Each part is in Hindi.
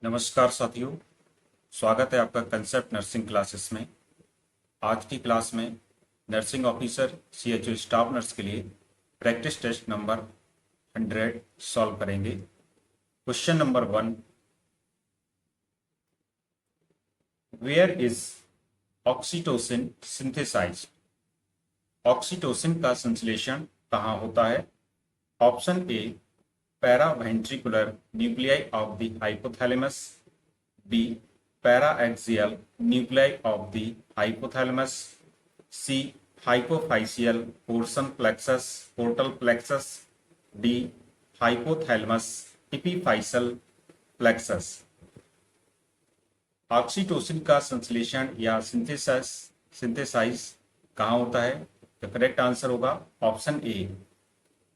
नमस्कार साथियों, स्वागत है आपका कंसेप्ट नर्सिंग क्लासेस में। आज की क्लास में nursing officer CHO staff nurse के लिए प्रैक्टिस टेस्ट नंबर 100 सॉल्व करेंगे। Question number 1, where is oxytocin synthesized? Oxytocin का संश्लेषण कहाँ होता है? Option A, paraventricular nuclei of the hypothalamus, B, paraaxial nuclei of the hypothalamus, C, hypophyseal portal plexus, D, hypothalamus epiphyseal plexus. Oxytocin का संश्लेषण या सिंथेसाइज कहाँ होता है? तो करेक्ट आंसर होगा option A,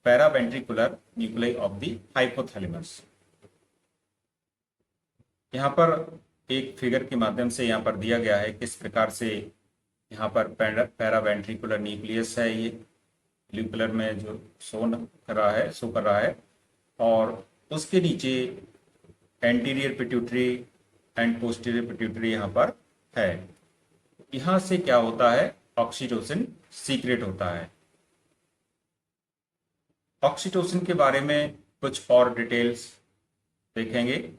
paraventricular nuclei of the hypothalamus. यहाँ पर एक फिगर के माध्यम से यहाँ पर दिया गया है किस प्रकार से यहाँ पर पैरावेंट्रिकुलर न्यूक्लियस है, ये ब्लू कलर में जो शो कर रहा है और उसके नीचे anterior pituitary and posterior pituitary यहाँ पर है। यहाँ से क्या होता है? ऑक्सीटोसिन सीक्रेट होता है। ऑक्सीटोसिन के बारे में कुछ और डिटेल्स देखेंगे।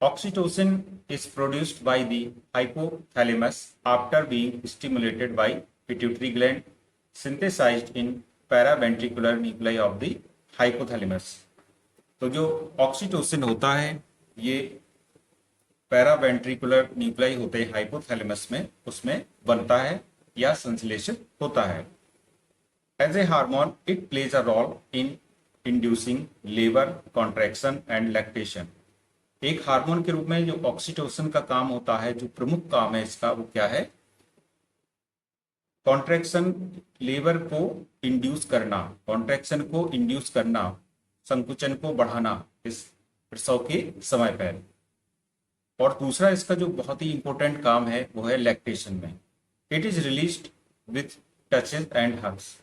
Oxytocin is produced by the hypothalamus after being stimulated by pituitary gland, synthesized in paraventricular nuclei of the hypothalamus। तो जो ऑक्सीटोसिन होता है ये पैरावेंट्रिकुलर न्यूक्लियाई होते हैं हाइपोथैलेमस में, उसमें बनता है या संश्लेषित होता है। As a hormone it plays a role in inducing labour contraction and lactation. एक हार्मोन के रूप में जो ऑक्सीटोसिन का काम होता है, जो प्रमुख काम है इसका, वो क्या है? कॉन्ट्रैक्शन, लेबर को इंड्यूस करना, संकुचन को बढ़ाना इस प्रसव के समय पर। और दूसरा इसका जो बहुत ही इंपॉर्टेंट काम है वो है लैक्टेशन में। It is released with touches and hugs.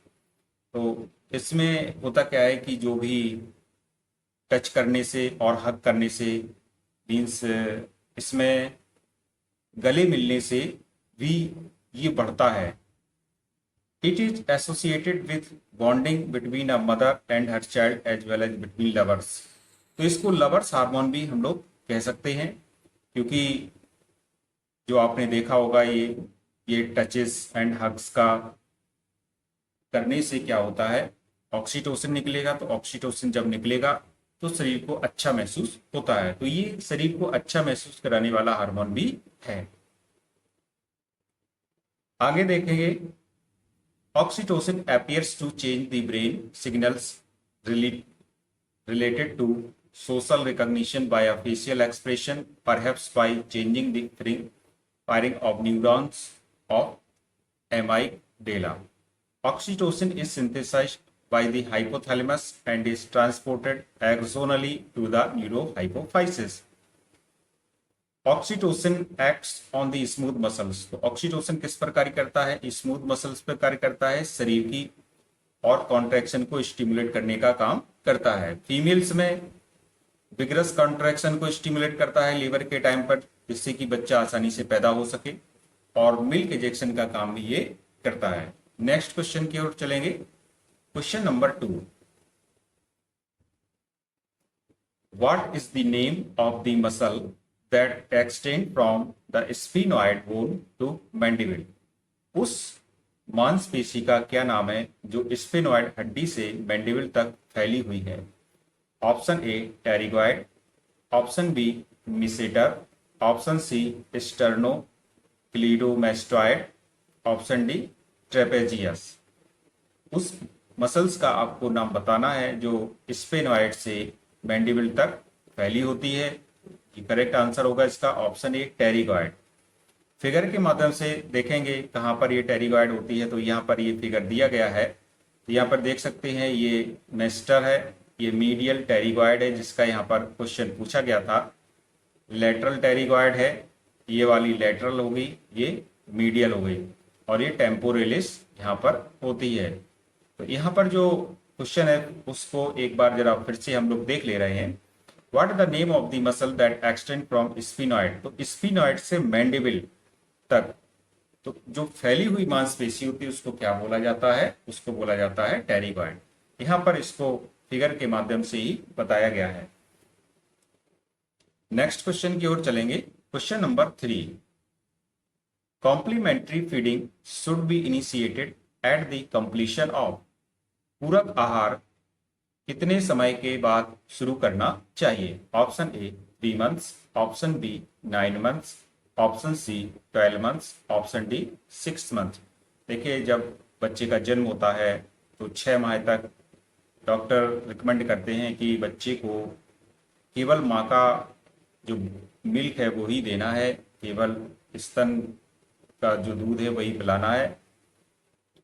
तो इसमें होता क्या है कि जो भी टच करने से और हग करने से, मीन्स इसमें गले मिलने से भी ये बढ़ता है। It is associated with bonding between a mother and her child as well as between lovers. तो इसको लवर्स हार्मोन भी हम लोग कह सकते हैं, क्योंकि जो आपने देखा होगा ये टचेस एंड हग्स का करने से क्या होता है? ऑक्सीटोसिन निकलेगा। तो ऑक्सीटोसिन जब निकलेगा तो शरीर को अच्छा महसूस होता है। तो ये शरीर को अच्छा महसूस कराने वाला हार्मोन भी है। आगे देखेंगे, oxytocin appears to change the brain signals related to social recognition by a facial expression, perhaps by changing the firing of neurons of amygdala. Oxytocin is synthesized by the hypothalamus and is transported axonally to the neurohypophysis. Oxytocin acts on the smooth muscles. तो ऑक्सीटोसिन किस पर कार्य करता है? स्मूथ मसल्स पर कार्य करता है, शरीर की और कॉन्ट्रैक्शन को स्टिमुलेट करने का काम करता है। फीमेल्स में विग्रस कॉन्ट्रैक्शन को स्टिमुलेट करता है लीवर के टाइम पर, जिससे कि बच्चा आसानी से पैदा हो सके, और मिल्क इंजेक्शन का काम भी ये करता है। नेक्स्ट क्वेश्चन की ओर चलेंगे। Question number 2, what is the name of the muscle that extend from the sphenoid bone to mandible? उस मांसपेशी का क्या नाम है जो स्फिनोइड हड्डी से मैंडिबल तक फैली हुई है? Option A, pterygoid, option B, masseter, option C, sternocleidomastoid, option D, trapezius. उस मसल्स का आपको नाम बताना है जो स्फिनोइड से मैंडिबल तक फैली होती है। करेक्ट आंसर होगा इसका ऑप्शन ए, टेरिगॉइड। फिगर के माध्यम से देखेंगे कहाँ पर ये टेरिगॉइड होती है। तो यहाँ पर ये फिगर दिया गया है, तो यहाँ पर देख सकते हैं ये मेस्टर है, ये मीडियल टेरिगॉइड है जिसका यहाँ पर क्वेश्चन पूछा गया था। लेटरल टेरिगॉइड है, ये वाली लेटरल हो गई, ये मीडियल हो गई, और ये टेम्पोरेलिस यहाँ पर होती है। तो यहाँ पर जो क्वेश्चन है उसको एक बार जरा फिर से हम लोग देख ले रहे हैं। What is the name of the muscle that extend from sphenoid? तो स्फिनॉइड से मैंडिबल तक तो जो फैली हुई मांसपेशी होती है उसको क्या बोला जाता है? उसको बोला जाता है टेरिगॉइड। यहां पर इसको फिगर के माध्यम से ही बताया गया है। नेक्स्ट क्वेश्चन की ओर चलेंगे। Question number 3, complementary feeding should be initiated at the completion of. पूरक आहार कितने समय के बाद शुरू करना चाहिए? Option A 3 months, option B 9 months, option C 12 months, option D 6 month. देखिए, जब बच्चे का जन्म होता है तो 6 माह तक डॉक्टर रिकमेंड करते हैं कि बच्चे को केवल माँ का जो मिल्क है वो ही देना है, केवल स्तन का जो दूध है वही पिलाना है।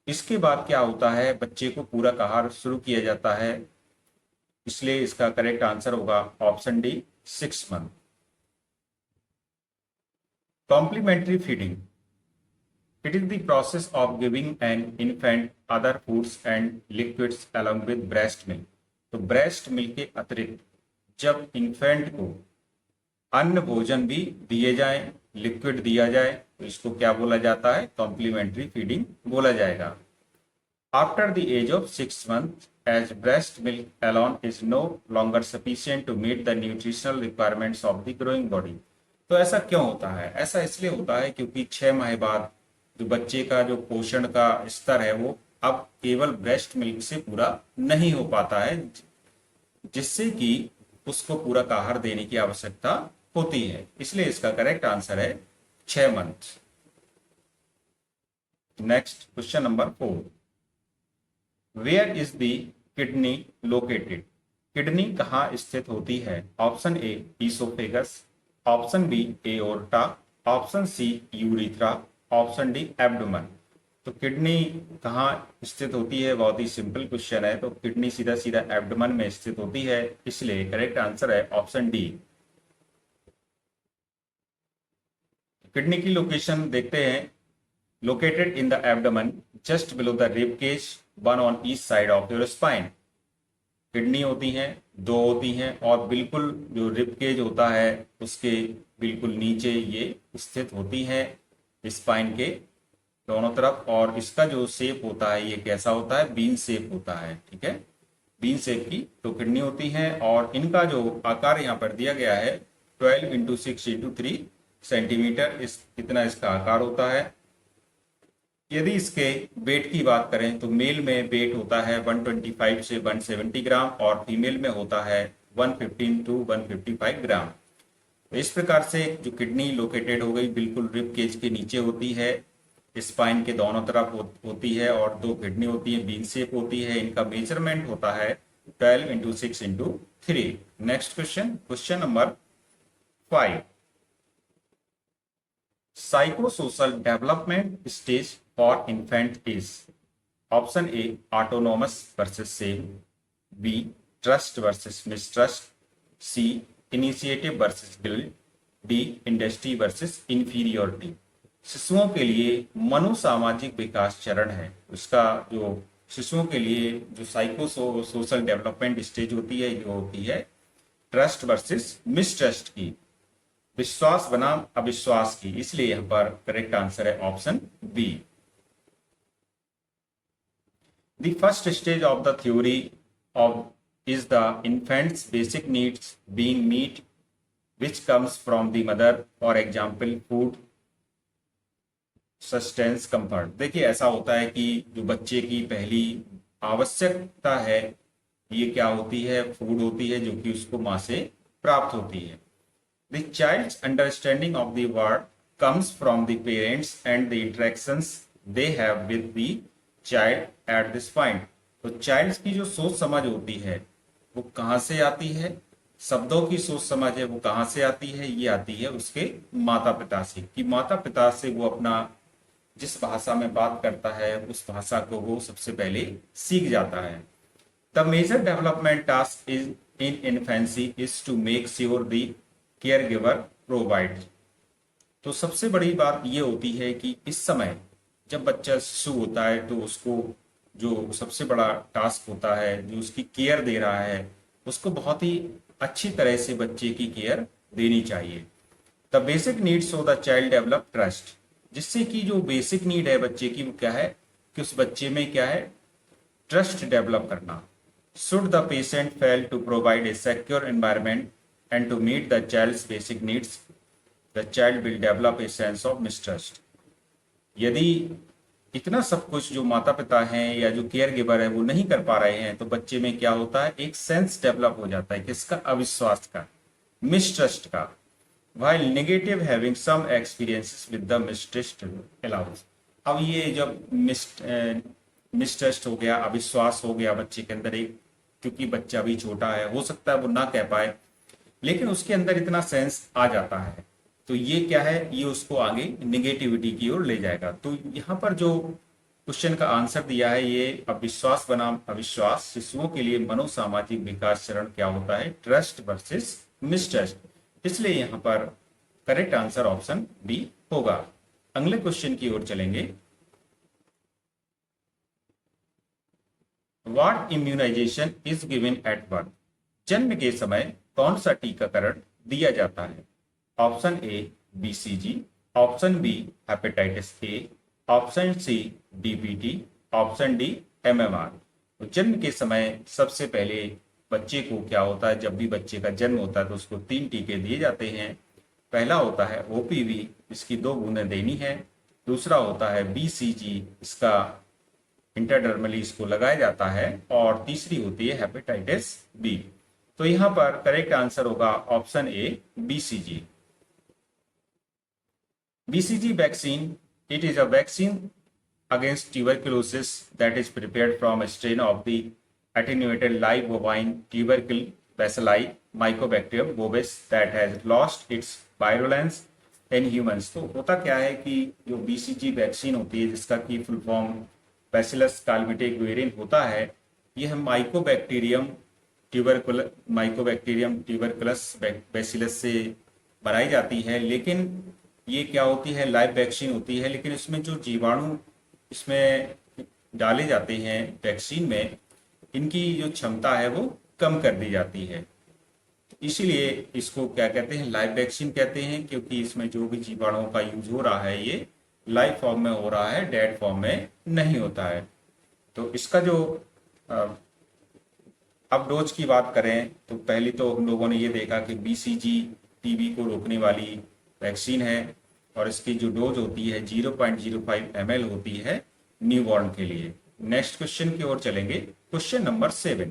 इसके बाद क्या होता है, बच्चे को पूरक आहार शुरू किया जाता है, इसलिए इसका करेक्ट आंसर होगा option D 6 month. Complementary feeding, it is the process of giving an infant other foods and liquids along with breast milk। तो ब्रेस्ट मिल्क के अतिरिक्त जब इन्फेंट को अन्न भोजन भी दिए जाए, लिक्विड दिया जाए, तो इसको क्या बोला जाता है? कॉम्प्लीमेंट्री फीडिंग बोला जाएगा। After the age of 6 months, as breast milk alone is no longer sufficient to meet the nutritional requirements of the growing body। तो ऐसा क्यों होता है? ऐसा इसलिए होता है क्योंकि 6 माह बाद जो बच्चे का जो पोषण का स्तर है वो अब केवल ब्रेस्ट मिल्क से पूरा नहीं हो पाता है, जिससे कि उसको पूरक आहार देने की आवश्यकता होती है। इसलिए इसका करेक्ट आंसर है 6 month. Next question number 4, where is the kidney located? Kidney कहाँ स्थित होती है? Option A oesophagus, option B aorta, option C urethra, option D abdomen. तो किडनी कहाँ स्थित होती है? बहुत ही सिंपल क्वेश्चन है। तो किडनी सीधा सीधा एब्डोमेन में स्थित होती है, इसलिए करेक्ट आंसर है ऑप्शन डी। किडनी की लोकेशन देखते हैं। Located in the abdomen just below the rib cage, one on each side of your spine. Kidney होती हैं, 2 होती हैं, और बिल्कुल जो रिब केज होता है उसके बिल्कुल नीचे ये स्थित होती हैं स्पाइन के दोनों तरफ। और इसका जो शेप होता है ये कैसा होता है? बीन शेप होता है। ठीक है, बीन शेप की तो किडनी होती है, और इनका जो आकार यहाँ पर दिया गया है 12 इंटू 6 इंटू 3 सेंटीमीटर, इतना इसका आकार होता है। यदि इसके वेट की बात करें तो मेल में वेट होता है 125 से 170 ग्राम और फीमेल में होता है 115 टू 155 ग्राम। तो इस प्रकार से जो किडनी लोकेटेड हो गई बिल्कुल रिब केज के नीचे होती है, स्पाइन के दोनों तरफ होती है, और 2 किडनी होती है, बीन शेप होती है। इनका मेजरमेंट होता है 12 into 6 into 3। Next question, question number 5, psychosocial development stage for infant is. Option A autonomous versus shame, B trust versus mistrust, C initiative versus guilt, D industry versus inferiority. शिशुओं के लिए मनोसामाजिक विकास चरण है, उसका जो शिशुओं के लिए जो सोशल डेवलपमेंट स्टेज होती है ये होती है ट्रस्ट वर्सेस मिसट्रस्ट की, विश्वास बनाम अविश्वास की। इसलिए यहां पर करेक्ट आंसर है option B. The first stage of the theory of is the infant's basic needs being met, which comes from the mother, for example food, sustenance, comfort। देखिए, ऐसा होता है कि जो बच्चे की पहली आवश्यकता है ये क्या होती है? फूड होती है, जो कि उसको माँ से प्राप्त होती है। The child's understanding of the world comes from the parents and the interactions they have with the child at this point। तो चाइल्ड की जो सोच समझ होती है वो कहाँ से आती है? शब्दों की सोच समझ है वो कहाँ से आती है? ये आती है उसके माता पिता से, कि माता पिता से वो अपना जिस भाषा में बात करता है उस भाषा को वो सबसे पहले सीख जाता है। The major development task is in infancy is to make sure the caregiver provide. तो सबसे बड़ी बात ये होती है कि इस समय जब बच्चा शिशु होता है तो उसको जो सबसे बड़ा टास्क होता है, जो उसकी केयर दे रहा है, उसको बहुत ही अच्छी तरह से बच्चे की केयर देनी चाहिए। The basic needs of the child develop trust, जिससे कि जो बेसिक नीड है बच्चे की वो क्या है कि उस बच्चे में क्या है, ट्रस्ट डेवलप करना। Should the patient fail to provide a secure environment and to meet the child's basic needs, the child will develop a sense of mistrust. यदि इतना सब कुछ जो माता पिता हैं या जो केयर गिवर है वो नहीं कर पा रहे हैं, तो बच्चे में क्या होता है, एक सेंस डेवलप हो जाता है किसका, अविश्वास का, मिसट्रस्ट का। while negative having some experiences with the mistrust allows। अब ये जब मिसट्रस्ट हो गया, अविश्वास हो गया बच्चे के अंदर एक, क्योंकि बच्चा भी छोटा है, हो सकता है वो ना कह पाए, लेकिन उसके अंदर इतना सेंस आ जाता है, तो ये क्या है, ये उसको आगे निगेटिविटी की ओर ले जाएगा। तो यहाँ पर जो क्वेश्चन का आंसर दिया है, ये अविश्वास बनाम अविश्वास, शिशुओं के लिए मनोसामाजिक विकास चरण क्या होता है, ट्रस्ट वर्सेस मिसट्रस्ट, इसलिए यहाँ पर करेक्ट आंसर ऑप्शन बी होगा। अगले क्वेश्चन की ओर चलेंगे। What immunization is given at birth, जन्म के समय कौन सा टीकाकरण दिया जाता है। Option A BCG, option B hepatitis A, option C DPT, option D MMR. तो जन्म के समय सबसे पहले बच्चे को क्या होता है, जब भी बच्चे का जन्म होता है तो उसको 3 टीके दिए जाते हैं। पहला होता है ओपीवी, इसकी 2 बूंदें देनी है। दूसरा होता है बीसीजी, इसका इंटरडर्मली इसको लगाया जाता है। और तीसरी होती है हेपेटाइटिस बी। तो यहाँ पर करेक्ट आंसर होगा option A BCG. BCG vaccine, it is a vaccine against tuberculosis that is prepared from a strain of the attenuated live bovine tubercle bacilli mycobacterium bovis that has lost its virulence in humans। तो होता क्या है कि जो बीसीजी वैक्सीन होती है, जिसका की फुल फॉर्म बैसिलस काल्मिटेक्वेरिन होता है, यह माइकोबैक्टीरियम ट्यूबरकुलस बैसिलस से बनाई जाती है। लेकिन ये क्या होती है, लाइव वैक्सीन होती है, लेकिन इसमें जो जीवाणु इसमें डाले जाते हैं वैक्सीन में, इनकी जो क्षमता है वो कम कर दी जाती है। इसीलिए इसको क्या कहते हैं, लाइव वैक्सीन कहते हैं, क्योंकि इसमें जो भी जीवाणुओं का यूज हो रहा है ये लाइव फॉर्म में हो रहा है, डेड फॉर्म में नहीं होता है। तो इसका जो अब डोज की बात करें तो पहले तो हम लोगों ने ये देखा कि बीसीजी टीबी को रोकने वाली वैक्सीन है, और इसकी जो डोज होती है 0.05 ml होती है न्यूबॉर्न के लिए। नेक्स्ट क्वेश्चन की ओर चलेंगे। Question number 7,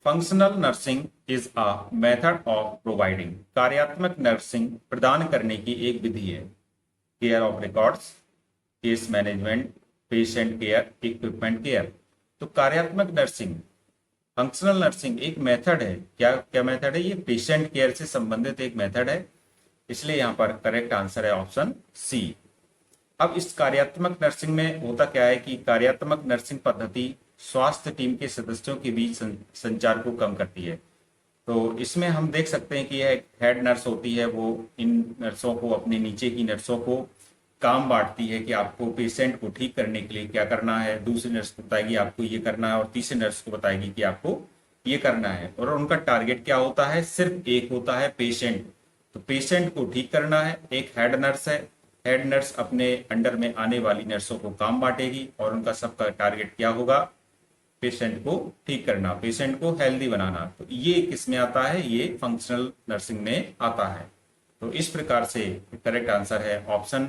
functional nursing is a method of providing, कार्यात्मक नर्सिंग प्रदान करने की एक विधि है। Care of records, case management, patient care, equipment care. तो कार्यात्मक नर्सिंग, फंक्शनल नर्सिंग एक मेथड है। क्या मेथड है, ये पेशेंट केयर से संबंधित एक मेथड है, इसलिए यहाँ पर करेक्ट आंसर है ऑप्शन सी। अब इस कार्यात्मक नर्सिंग में होता क्या है कि कार्यात्मक नर्सिंग पद्धति स्वास्थ्य टीम के सदस्यों के बीच संचार को कम करती है। तो इसमें हम देख सकते हैं कि यह हेड नर्स होती है, वो इन नर्सों को, अपने नीचे की नर्सों को काम बांटती है कि आपको पेशेंट को ठीक करने के लिए क्या करना है। दूसरी नर्स को बताएगी आपको ये करना है, और तीसरी नर्स को बताएगी कि आपको ये करना है। और उनका टारगेट क्या होता है, सिर्फ एक होता है, पेशेंट। तो पेशेंट को ठीक करना है। एक हेड नर्स है, हेड नर्स अपने अंडर में आने वाली नर्सों को काम बांटेगी, और उनका सबका टारगेट क्या होगा, पेशेंट को ठीक करना, पेशेंट को हेल्दी बनाना। तो ये किस में आता है, ये फंक्शनल नर्सिंग में आता है। तो इस प्रकार से करेक्ट आंसर है option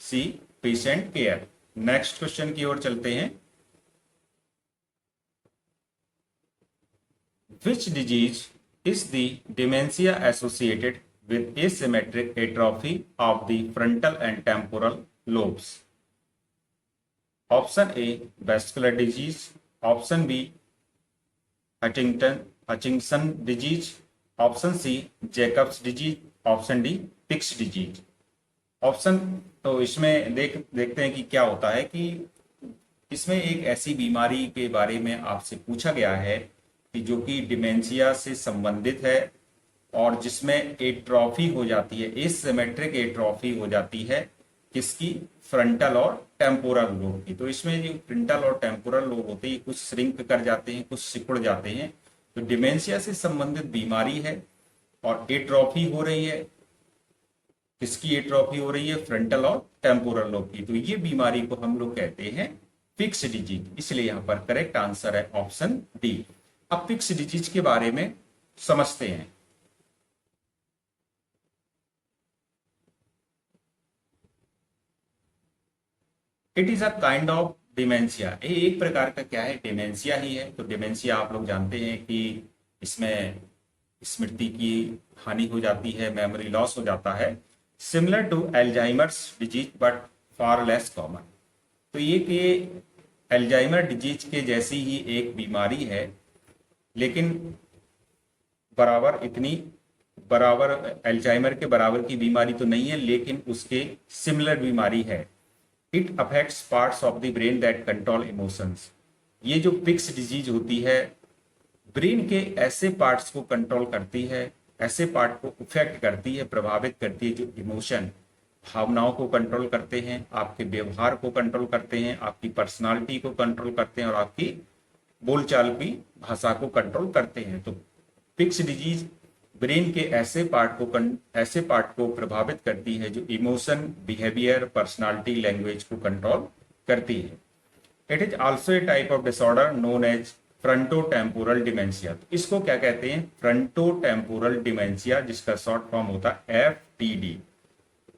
C, patient care. Next question की ओर चलते हैं। Which disease is the dementia associated with asymmetric atrophy of the frontal and temporal lobes? Option A, vascular disease. Option B, Hutchinson disease. Option C, Jacobs disease. Option D, Pick's disease. Option तो इसमें देखते हैं कि क्या होता है कि इसमें एक ऐसी बीमारी के बारे में आपसे पूछा गया है कि जो कि डिमेंशिया से संबंधित है, और जिसमें एट्रॉफी हो जाती है, एसिमेट्रिक एट्रॉफी हो जाती है, किसकी, फ्रंटल और टेम्पोरल लोब की। तो इसमें जो फ्रंटल और टेम्पोरल लोब होते हैं कुछ श्रिंक कर जाते हैं, कुछ सिकुड़ जाते हैं, तो डिमेंशिया से संबंधित बीमारी है और एट्रोफी हो रही है। किसकी एट्रोफी हो रही है? फ्रंटल और टेम्पोरल लोब की। तो ये बीमारी को हम लोग कहते हैं फिक्स डिजीज, इसलिए यहां पर करेक्ट आंसर है ऑप्शन डी। अब फिक्स डिजीज के बारे में समझते हैं। It is a kind of dementia. ये एक प्रकार का क्या है? डिमेंशिया ही है। तो डिमेंशिया आप लोग जानते हैं कि इसमें स्मृति की हानि हो जाती है, मेमोरी लॉस हो जाता है, similar to Alzheimer's disease but far less common. तो ये एल्जाइमर डिजीज के जैसी ही एक बीमारी है, लेकिन बराबर एल्जाइमर के बराबर की बीमारी तो नहीं है, लेकिन उसके सिमिलर बीमारी है। It affects parts of the brain that control emotions. ये जो फिक्स डिजीज होती है, ब्रेन के ऐसे पार्ट्स को कंट्रोल करती है, ऐसे पार्ट को इफेक्ट करती है, प्रभावित करती है, जो इमोशन, भावनाओं को कंट्रोल करते हैं, आपके व्यवहार को कंट्रोल करते हैं, आपकी पर्सनालिटी को कंट्रोल करते हैं और आपकी बोलचाल की भाषा को कंट्रोल करते हैं। तो फिक्स डिजीज ब्रेन के ऐसे पार्ट को प्रभावित करती है जो इमोशन, बिहेवियर, पर्सनालिटी, लैंग्वेज को कंट्रोल करती है। It is also a type of disorder known as frontotemporal dementia. तो इसको क्या कहते हैं? फ्रंटोटेम्पोरल डिमेंशिया, जिसका शॉर्ट फॉर्म होता है FTD।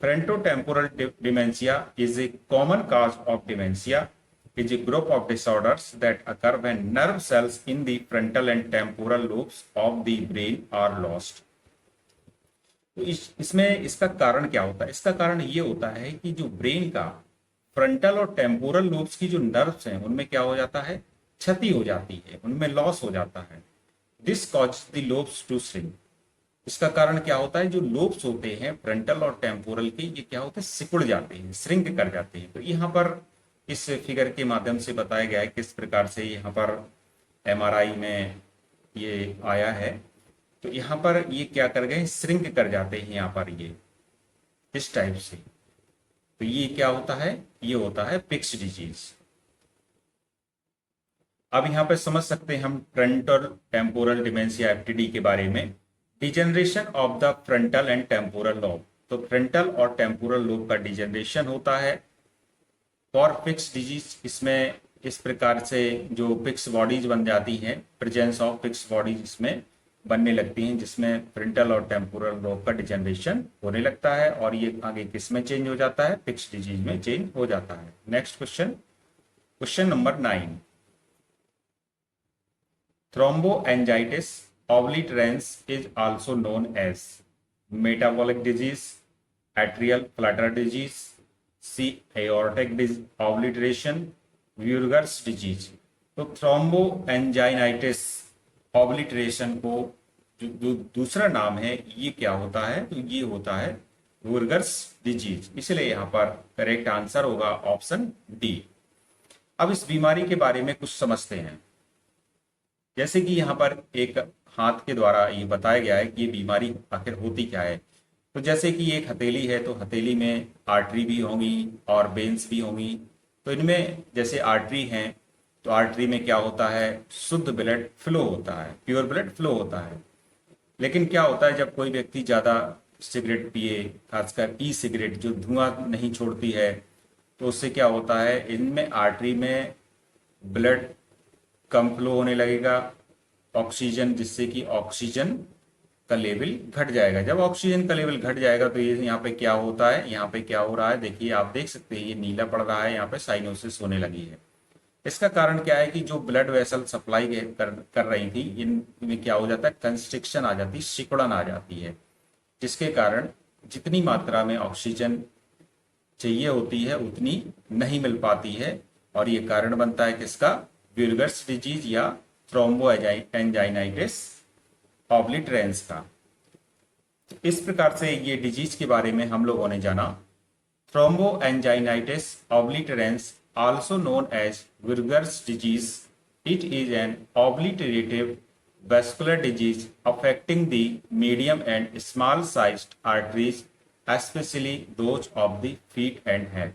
Frontotemporal dementia is a common cause of dementia, is a group of disorders that occur when nerve cells in the frontal and temporal lobes of the brain are lost. तो इसमें इसका कारण क्या होता है? इसका कारण ये होता है कि जो ब्रेन का फ्रंटल और टेम्पोरल लोब्स की जो नर्व्स हैं, उनमें क्या हो जाता है? क्षति हो जाती है, उनमें लॉस हो जाता है। This cause the lobes to shrink. इसका कारण क्या होता है? जो लोब्स होते हैं फ्रंटल और टेम्पोरल के, ये क्या होते हैं? सिकुड़ जाते हैं, श्रिंक कर जाते हैं। तो यहाँ पर इस फिगर के माध्यम से बताया गया है किस प्रकार से यहाँ पर MRI में ये आया है। तो यहाँ पर ये क्या कर गए? श्रिंक कर जाते हैं यहाँ पर, ये इस टाइप से। तो ये क्या होता है? ये होता है फिक्स डिजीज। अब यहाँ पे समझ सकते हैं हम फ्रंटल टेम्पोरल डिमेंशिया FTD के बारे में। Degeneration of the frontal and temporal lobe. तो फ्रंटल और टेम्पोरल लोब का डिजेनरेशन होता है फॉर फिक्स डिजीज। इसमें इस प्रकार से जो फिक्स बॉडीज बन जाती हैं, प्रेजेंस ऑफ फिक्स बॉडीज इसमें बनने लगती हैं, जिसमें फ्रंटल और टेम्पोरल लोब का डिजेनरेशन होने लगता है, और ये आगे किस में चेंज हो जाता है? फिक्स डिजीज में चेंज हो जाता है। Next question number 9। Thromboangiitis obliterans is also known as metabolic disease, atrial flutter disease, C. aortic obliteration, Buerger's disease। तो thromboangiitis obliteration को जो दूसरा नाम है, ये क्या होता है? तो ये होता है Buerger's disease। इसलिए यहाँ पर करेक्ट आंसर होगा ऑप्शन डी। अब इस बीमारी के बारे में कुछ समझते हैं। जैसे कि यहाँ पर एक हाथ के द्वारा ये बताया गया है कि ये बीमारी आखिर होती क्या है। तो जैसे कि एक हथेली है, तो हथेली में आर्टरी भी होंगी और वेन्स भी होंगी। तो इनमें जैसे आर्टरी हैं, तो आर्टरी में क्या होता है? शुद्ध ब्लड फ्लो होता है, प्योर ब्लड फ्लो होता है। लेकिन क्या होता है, जब कोई व्यक्ति ज़्यादा सिगरेट पिए, खासकर ई सिगरेट जो धुआं नहीं छोड़ती है, तो उससे क्या होता है? इनमें आर्टरी में ब्लड कम फ्लो होने लगेगा, ऑक्सीजन, जिससे कि ऑक्सीजन का लेवल घट जाएगा। जब ऑक्सीजन का लेवल घट जाएगा तो ये यहाँ पे क्या होता है? यहाँ पे क्या हो रहा है? देखिए, आप देख सकते हैं ये नीला पड़ रहा है, यहाँ पे साइनोसिस होने लगी है। इसका कारण क्या है कि जो ब्लड वेसल सप्लाई कर रही थी, इनमें क्या हो जाता है? कंस्ट्रिक्शन आ जाती है, सिकुड़न आ जाती है, जिसके कारण जितनी मात्रा में ऑक्सीजन चाहिए होती है उतनी नहीं मिल पाती है, और ये कारण बनता है किसका? ब्यूर्गर्स डिजीज या थ्रोम्बोएंजाइनाइटिस ऑब्लिटरेंस का। इस प्रकार से ये डिजीज के बारे में हम लोगों ने जाना। Thromboangiitis obliterans, also known as Buerger's disease, it is an obliterative vascular disease affecting the medium and small sized arteries, especially those of the feet and head।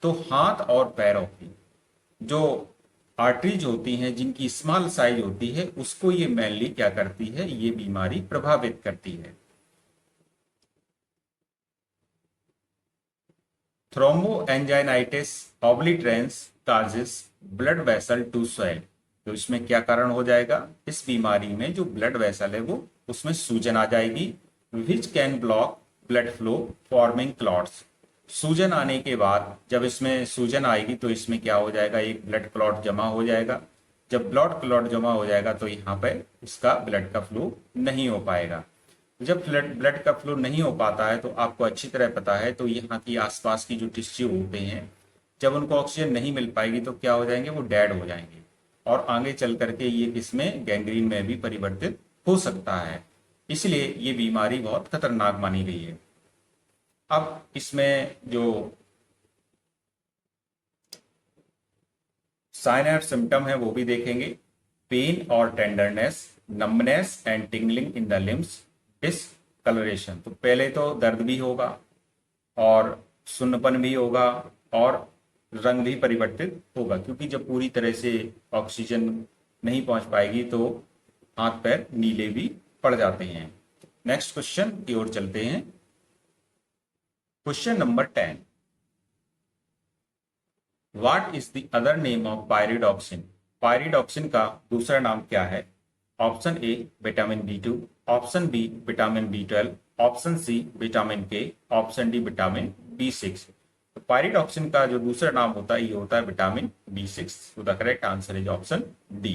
तो हाथ और पैरों की जो आर्टरीज होती हैं जिनकी स्मॉल साइज होती है, उसको ये मेनली क्या करती है, ये बीमारी प्रभावित करती है। Thromboangiitis obliterans causes blood vessel to swell. तो इसमें क्या कारण हो जाएगा, इस बीमारी में जो ब्लड वेसल है वो उसमें सूजन आ जाएगी, which can block blood flow forming clots. सूजन आने के बाद जब इसमें सूजन आएगी तो इसमें क्या हो जाएगा, एक ब्लड क्लॉट जमा हो जाएगा। जब ब्लड क्लॉट जमा हो जाएगा तो यहाँ पे इसका ब्लड का फ्लो नहीं हो पाएगा। जब ब्लड का फ्लो नहीं हो पाता है तो आपको अच्छी तरह पता है, तो यहाँ की आसपास की जो टिश्यू होते हैं, जब उनको ऑक्सीजन नहीं मिल पाएगी तो क्या हो जाएंगे, वो डेड हो जाएंगे और आगे चल करके ये किसमें, गैंग्रीन में भी परिवर्तित हो सकता है। इसलिए ये बीमारी बहुत खतरनाक मानी गई है। अब इसमें जो साइन एंड सिम्टम है वो भी देखेंगे। पेन और tenderness, numbness and tingling in the limbs, discolouration. तो पहले तो दर्द भी होगा और सुन्नपन भी होगा और रंग भी परिवर्तित होगा, क्योंकि जब पूरी तरह से ऑक्सीजन नहीं पहुंच पाएगी तो हाथ पैर नीले भी पड़ जाते हैं। नेक्स्ट क्वेश्चन की ओर चलते हैं। Question number 10, what is the other name of pyridoxine. Pyridoxine का दूसरा नाम क्या है? Option A vitamin B2, option B vitamin B12, option C vitamin K, option D vitamin B6। तो पायरिडॉक्सिन का जो दूसरा नाम होता है ये होता है विटामिन B6। तो the correct answer is option D.